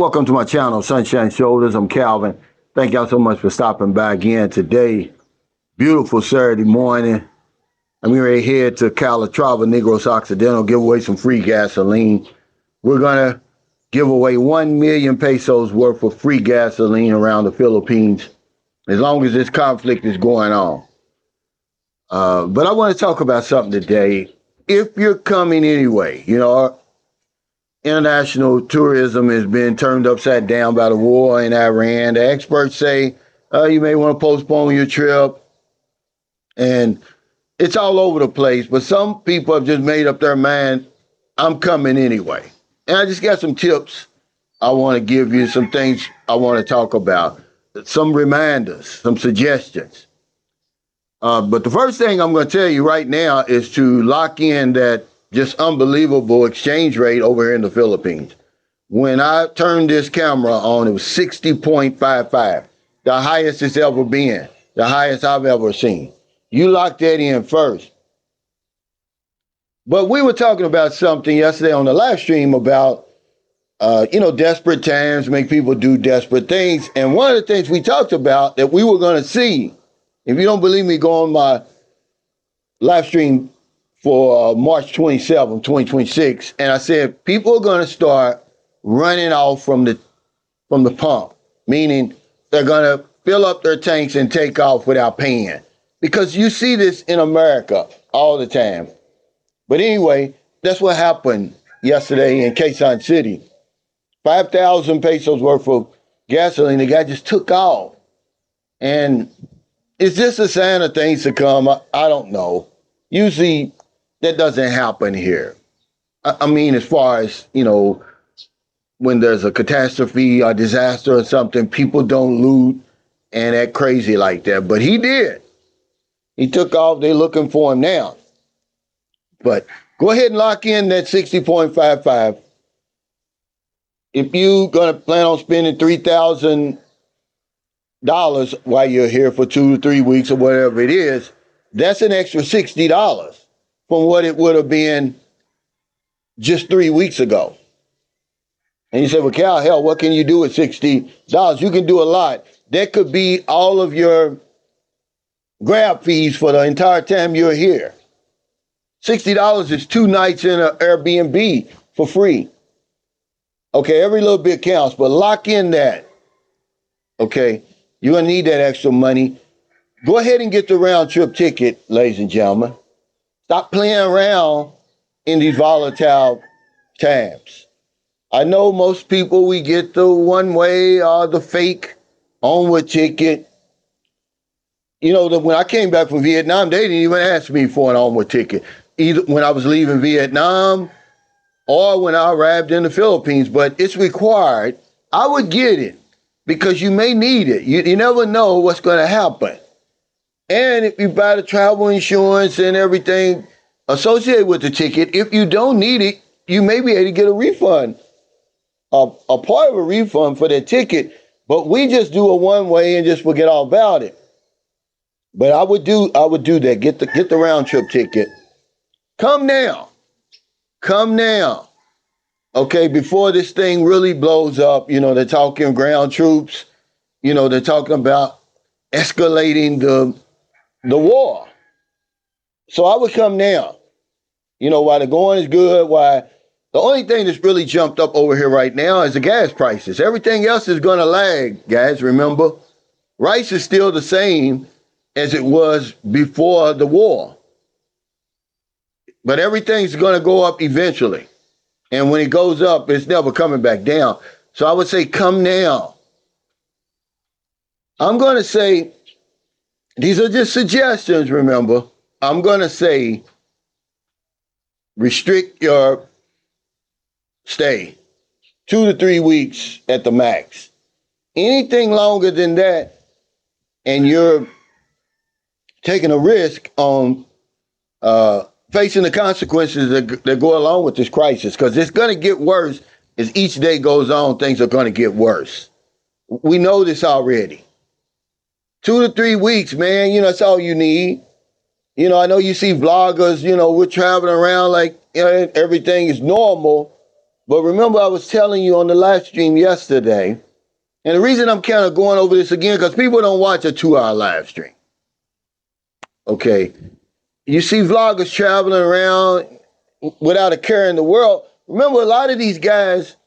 Welcome to my channel, Sunshine Shoulders. I'm Calvin. Thank y'all so much for stopping by again today. Beautiful Saturday morning. I'm ready to head to Calatrava, Negros Occidental, give away some free gasoline. We're going to give away 1 million pesos worth of free gasoline around the Philippines, as long as this conflict is going on. But I want to talk about something today. If you're coming anyway, international tourism has been turned upside down by the war in Iran. The experts say you may want to postpone your trip, and it's all over the place. But some people have just made up their mind, I'm coming anyway. And I just got some tips I want to give you, some things I want to talk about, some reminders, some suggestions. But the first thing I'm going to tell you right now is to lock in that just unbelievable exchange rate over here in the Philippines. When I turned this camera on, it was 60.55, the highest it's ever been, the highest I've ever seen. You lock that in first. But we were talking about something yesterday on the live stream about, desperate times make people do desperate things. And one of the things we talked about that we were going to see, if you don't believe me, go on my live stream for March 27, 2026. And I said, people are going to start running off from the pump, meaning they're going to fill up their tanks and take off without paying. Because you see this in America all the time. But anyway, that's what happened yesterday in Quezon City. 5,000 pesos worth of gasoline, the guy just took off. And is this a sign of things to come? I don't know. Usually that doesn't happen here. I mean, as far as, when there's a catastrophe or disaster or something, people don't loot and act crazy like that. But he did. He took off. They're looking for him now. But go ahead and lock in that 60.55. If you're going to plan on spending $3,000 while you're here for 2 to 3 weeks or whatever it is, that's an extra $60 from what it would have been just 3 weeks ago. And you say, well, Cal, hell, what can you do with $60? You can do a lot. That could be all of your grab fees for the entire time you're here. $60 is 2 nights in an Airbnb for free. Okay, every little bit counts, but lock in that. Okay, you're going to need that extra money. Go ahead and get the round trip ticket, ladies and gentlemen. Stop playing around in these volatile times. I know most people, we get the one way or the fake onward ticket. When I came back from Vietnam, they didn't even ask me for an onward ticket, either when I was leaving Vietnam or when I arrived in the Philippines, but it's required. I would get it because you may need it. You never know what's going to happen. And if you buy the travel insurance and everything associated with the ticket, if you don't need it, you may be able to get a refund, a part of a refund for that ticket. But we just do a one way and just forget all about it. But I would do that. Get the round trip ticket. Come now. Okay, before this thing really blows up, they're talking ground troops. They're talking about escalating the war. So I would come now. While the going is good, why the only thing that's really jumped up over here right now is the gas prices. Everything else is going to lag, guys, remember? Rice is still the same as it was before the war. But everything's going to go up eventually. And when it goes up, it's never coming back down. So I would say, come now. I'm going to say, these are just suggestions, remember. I'm going to say, restrict your stay 2 to 3 weeks at the max. Anything longer than that, and you're taking a risk on facing the consequences that go along with this crisis, because it's going to get worse as each day goes on. Things are going to get worse. We know this already. 2 to 3 weeks, man, that's all you need. I know you see vloggers, we're traveling around like everything is normal. But remember, I was telling you on the live stream yesterday, and the reason I'm kind of going over this again, because people don't watch a 2-hour live stream. Okay. You see vloggers traveling around without a care in the world. Remember, a lot of these guys,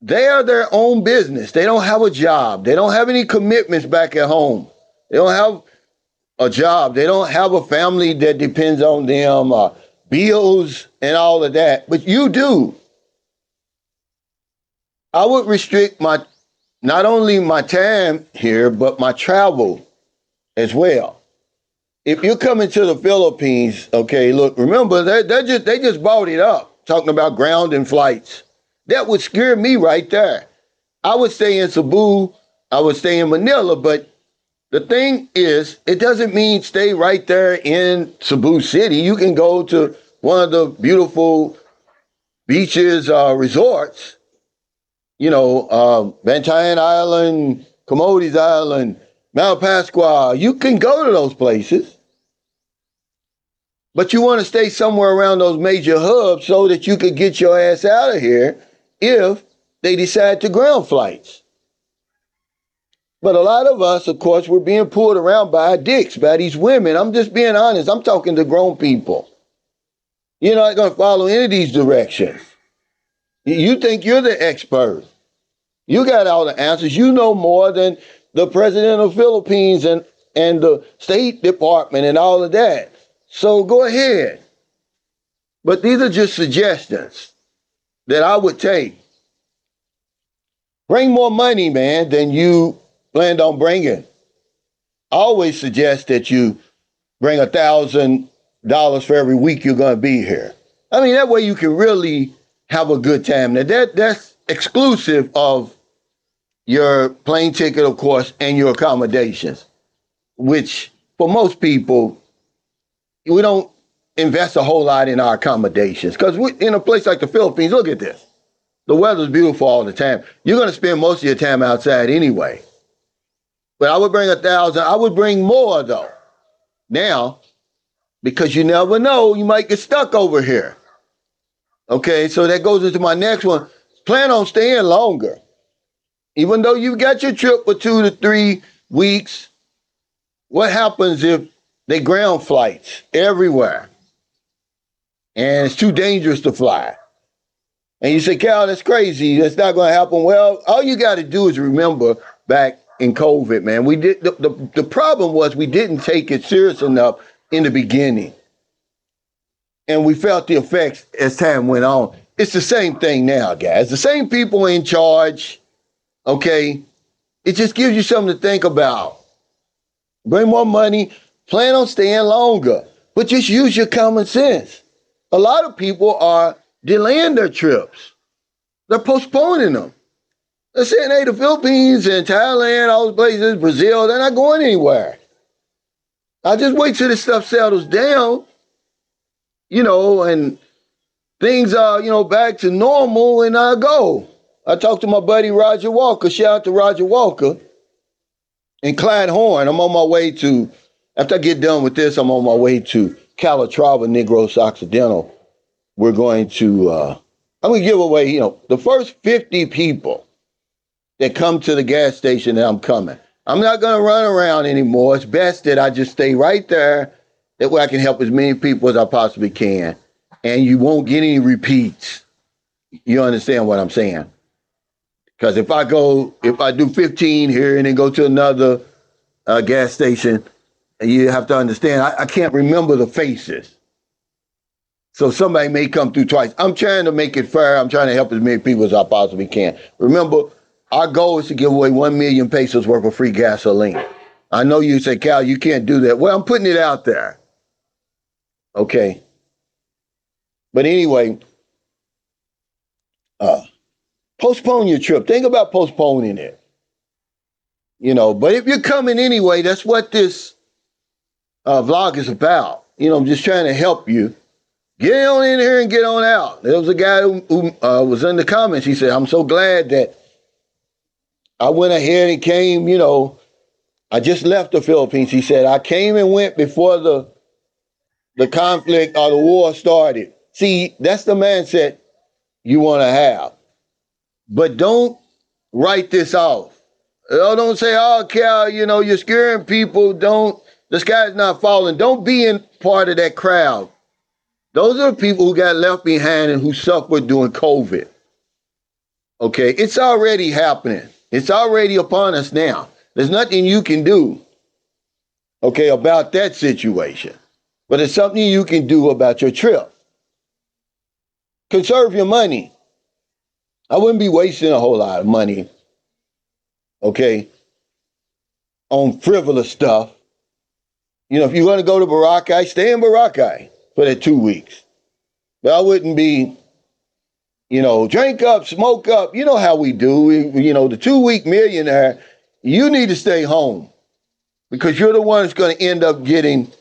they are their own business. They don't have a job. They don't have any commitments back at home. They don't have a job. They don't have a family that depends on them, bills and all of that. But you do. I would restrict my not only my time here, but my travel as well. If you're coming to the Philippines, okay, look, remember they just bought it up, talking about grounding flights. That would scare me right there. I would stay in Cebu, I would stay in Manila, but the thing is, it doesn't mean stay right there in Cebu City. You can go to one of the beautiful beaches, resorts, Bantayan Island, Camotes Island, Mount Pascua. You can go to those places, but you want to stay somewhere around those major hubs so that you could get your ass out of here if they decide to ground flights. But a lot of us, of course, we're being pulled around by dicks, by these women. I'm just being honest. I'm talking to grown people. You're not going to follow any of these directions. You think you're the expert. You got all the answers. You know more than the president of the Philippines and the State Department and all of that. So go ahead. But these are just suggestions that I would take. Bring more money, man, than you planned on bringing. I always suggest that you bring $1,000 for every week you're going to be here. I mean, that way you can really have a good time. Now, that's exclusive of your plane ticket, of course, and your accommodations, which for most people, we don't invest a whole lot in our accommodations. Because in a place like the Philippines, look at this. The weather's beautiful all the time. You're going to spend most of your time outside anyway. But I would bring 1,000. I would bring more, though. Now, because you never know, you might get stuck over here. Okay, so that goes into my next one. Plan on staying longer. Even though you've got your trip for 2 to 3 weeks, what happens if they ground flights everywhere and it's too dangerous to fly? And you say, Cal, that's crazy. That's not going to happen. Well, all you got to do is remember back in COVID, man, we did the problem was we didn't take it serious enough in the beginning. And we felt the effects as time went on. It's the same thing now, guys. The same people in charge, okay? It just gives you something to think about. Bring more money, plan on staying longer, but just use your common sense. A lot of people are delaying their trips. They're postponing them. They're saying, hey, the Philippines and Thailand, all those places, Brazil, they're not going anywhere. I'll just wait till this stuff settles down, and things are, back to normal, and I'll go. I talked to my buddy Roger Walker. Shout out to Roger Walker in Clyde Horn. I'm on my way to, after I get done with this, I'm on my way to Calatrava, Negros Occidental. We're going to, I'm going to give away, the first 50 people that come to the gas station that I'm coming. I'm not going to run around anymore. It's best that I just stay right there. That way I can help as many people as I possibly can. And you won't get any repeats. You understand what I'm saying? Because if I do 15 here and then go to another gas station, you have to understand, I can't remember the faces. So somebody may come through twice. I'm trying to make it fair. I'm trying to help as many people as I possibly can. Remember, our goal is to give away 1 million pesos worth of free gasoline. I know you say, Cal, you can't do that. Well, I'm putting it out there. Okay. But anyway, postpone your trip. Think about postponing it. But if you're coming anyway, that's what this vlog is about. I'm just trying to help you. Get on in here and get on out. There was a guy who was in the comments. He said, I'm so glad that I went ahead and came, I just left the Philippines. He said, I came and went before the conflict or the war started. See, that's the mindset you want to have. But don't write this off. Don't say, oh, Cal, you're scaring people. The sky's not falling. Don't be in part of that crowd. Those are the people who got left behind and who suffered during COVID. Okay, it's already happening. It's already upon us now. There's nothing you can do, okay, about that situation. But it's something you can do about your trip. Conserve your money. I wouldn't be wasting a whole lot of money, okay, on frivolous stuff. If you're going to go to Boracay, stay in Boracay for that 2 weeks. But I wouldn't be, drink up, smoke up. You know how we do. The 2-week millionaire, you need to stay home because you're the one that's going to end up getting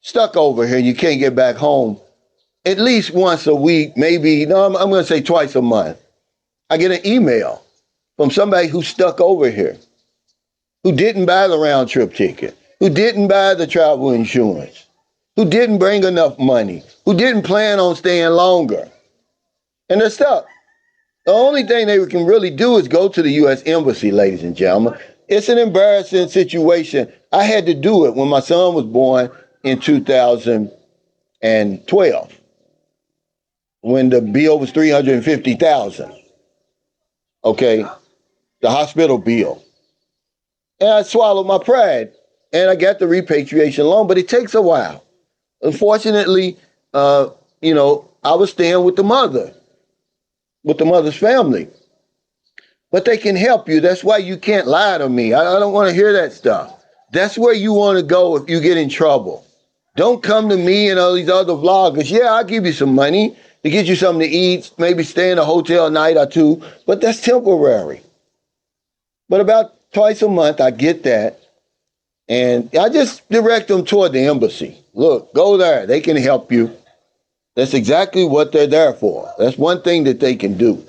stuck over here. You can't get back home at least once a week, maybe, I'm going to say twice a month. I get an email from somebody who's stuck over here, who didn't buy the round trip ticket, who didn't buy the travel insurance, who didn't bring enough money, who didn't plan on staying longer. And they're stuck. The only thing they can really do is go to the U.S. Embassy, ladies and gentlemen. It's an embarrassing situation. I had to do it when my son was born in 2012, when the bill was $350,000. Okay, the hospital bill. And I swallowed my pride, and I got the repatriation loan, but it takes a while. Unfortunately, I was staying with the mother's family. But they can help you. That's why you can't lie to me. I don't want to hear that stuff. That's where you want to go if you get in trouble. Don't come to me and all these other vloggers. Yeah, I'll give you some money to get you something to eat, maybe stay in a hotel a night or two, but that's temporary. But about twice a month, I get that. And I just direct them toward the embassy. Look, go there. They can help you. That's exactly what they're there for. That's one thing that they can do.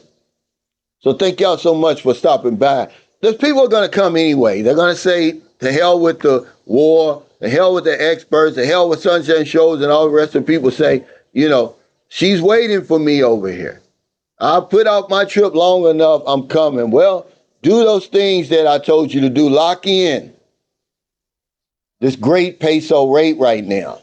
So thank y'all so much for stopping by. There's people are going to come anyway. They're going to say, to hell with the war, to hell with the experts, to hell with sunshine shows, and all the rest of the people say, she's waiting for me over here. I put out my trip long enough. I'm coming. Well, do those things that I told you to do. Lock in this great peso rate right now.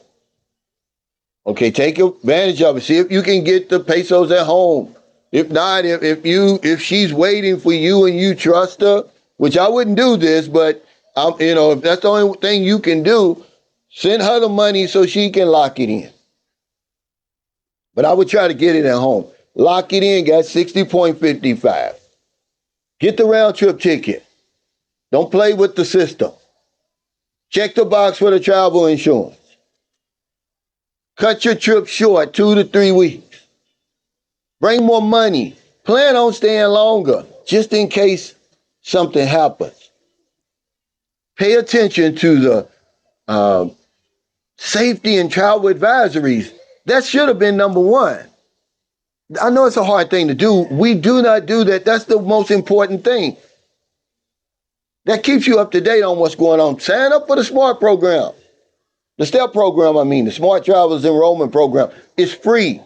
Okay, take advantage of it. See if you can get the pesos at home. If not, if she's waiting for you and you trust her, which I wouldn't do this, but if that's the only thing you can do, send her the money so she can lock it in. But I would try to get it at home. Lock it in, got 60.55. Get the round trip ticket. Don't play with the system. Check the box for the travel insurance. Cut your trip short, 2 to 3 weeks. Bring more money. Plan on staying longer, just in case something happens. Pay attention to the safety and travel advisories. That should have been number one. I know it's a hard thing to do. We do not do that. That's the most important thing. That keeps you up to date on what's going on. Sign up for the SMART program. The STEP program, the Smart Travelers Enrollment Program. It's free.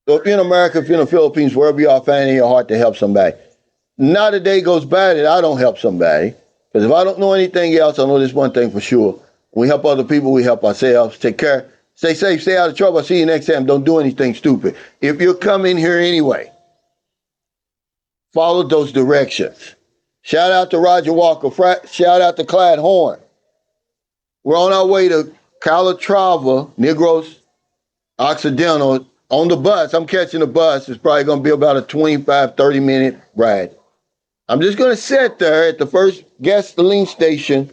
So if you're in America, if you're in the Philippines, wherever you are, find it in your heart to help somebody. Not a day goes by that I don't help somebody. Because if I don't know anything else, I know this one thing for sure. We help other people, we help ourselves. Take care. Stay safe, stay out of trouble. I'll see you next time. Don't do anything stupid. If you're coming here anyway, follow those directions. Shout out to Roger Walker. Shout out to Clyde Horn. We're on our way to Calatrava, Negros Occidental, on the bus. I'm catching the bus. It's probably going to be about a 25, 30-minute ride. I'm just going to sit there at the first gasoline station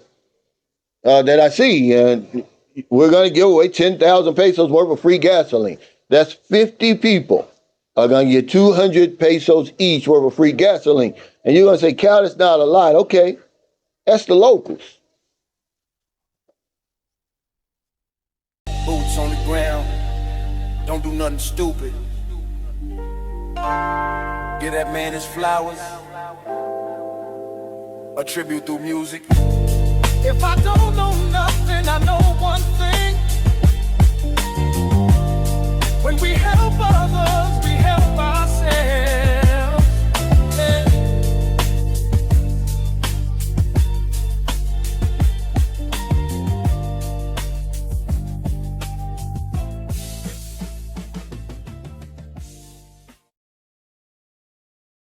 that I see, and we're going to give away 10,000 pesos worth of free gasoline. That's 50 people are going to get 200 pesos each worth of free gasoline. And you're going to say, Cal, that's not a lot. Okay, that's the locals. Boots on the ground, don't do nothing stupid. Give that man his flowers, a tribute through music. If I don't know nothing, I know one thing. When we help others,